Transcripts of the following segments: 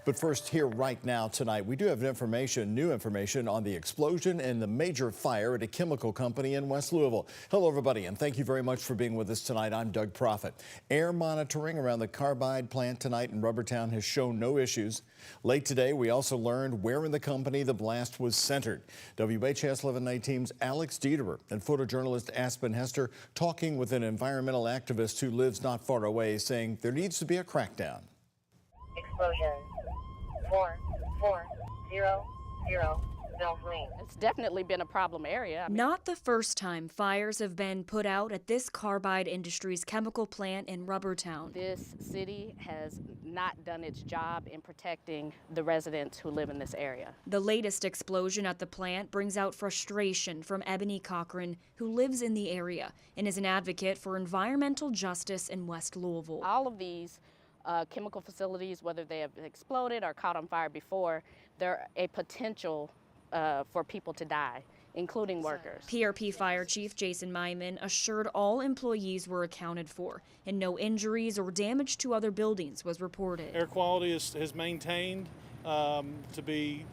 But first, here right now tonight, we do have new information on the explosion and the major fire at a chemical company in West Louisville. Hello, everybody, and thank you very much for being with us tonight. I'm Doug Proffitt. Air monitoring around the carbide plant tonight in Rubbertown has shown no issues. Late today, we also learned where in the company the blast was centered. WHAS 11 Night Team's Alex Dieterer and photojournalist Aspen Hester talking with an environmental activist who lives not far away, saying there needs to be a crackdown. Explosion. 4400 Bell Lane. It's definitely been a problem area. Not the first time fires have been put out at this Carbide Industries chemical plant in Rubbertown. This city has not done its job in protecting the residents who live in this area. The latest explosion at the plant brings out frustration from Ebony Cochran, who lives in the area and is an advocate for environmental justice in West Louisville. All of these chemical facilities, whether they have exploded or caught on fire before, they're a potential for people to die, including workers. PRP Fire Chief Jason Myman assured all employees were accounted for and no injuries or damage to other buildings was reported. Air quality is maintained to be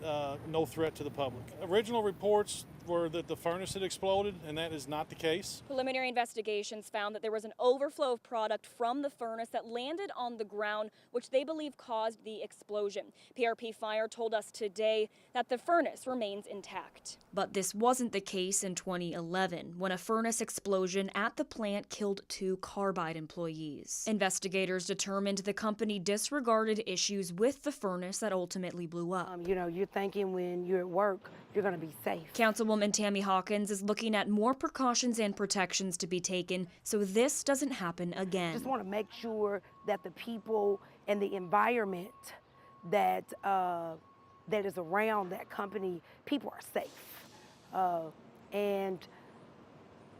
no threat to the public. Original reports were that the furnace had exploded, and that is not the case. Preliminary investigations found that there was an overflow of product from the furnace that landed on the ground, which they believe caused the explosion. PRP Fire told us today that the furnace remains intact. But this wasn't the case in 2011, when a furnace explosion at the plant killed 2 Carbide employees. Investigators determined the company disregarded issues with the furnace that ultimately blew up. You're thinking when you're at work, you're going to be safe. Councilwoman Tammy Hawkins is looking at more precautions and protections to be taken so this doesn't happen again. Just want to make sure that the people and the environment that that is around that company, people are safe. And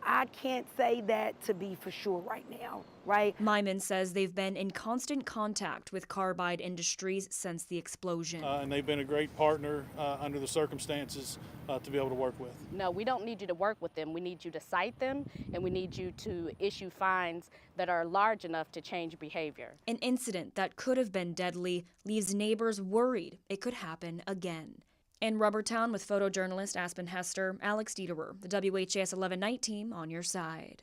I can't say that to be for sure right now, right? Myman says they've been in constant contact with Carbide Industries since the explosion. And they've been a great partner under the circumstances to be able to work with. No, we don't need you to work with them. We need you to cite them, and we need you to issue fines that are large enough to change behavior. An incident that could have been deadly leaves neighbors worried it could happen again. In Rubbertown with photojournalist Aspen Hester, Alex Dieterer, the WHAS 11 Night Team on your side.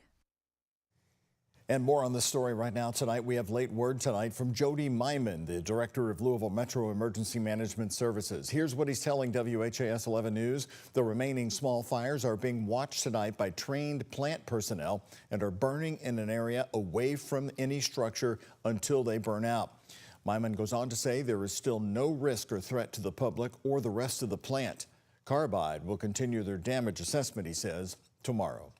And more on this story right now tonight. We have late word tonight from Jody Myman, the director of Louisville Metro Emergency Management Services. Here's what he's telling WHAS 11 News. The remaining small fires are being watched tonight by trained plant personnel and are burning in an area away from any structure until they burn out. Myman goes on to say there is still no risk or threat to the public or the rest of the plant. Carbide will continue their damage assessment, he says, tomorrow.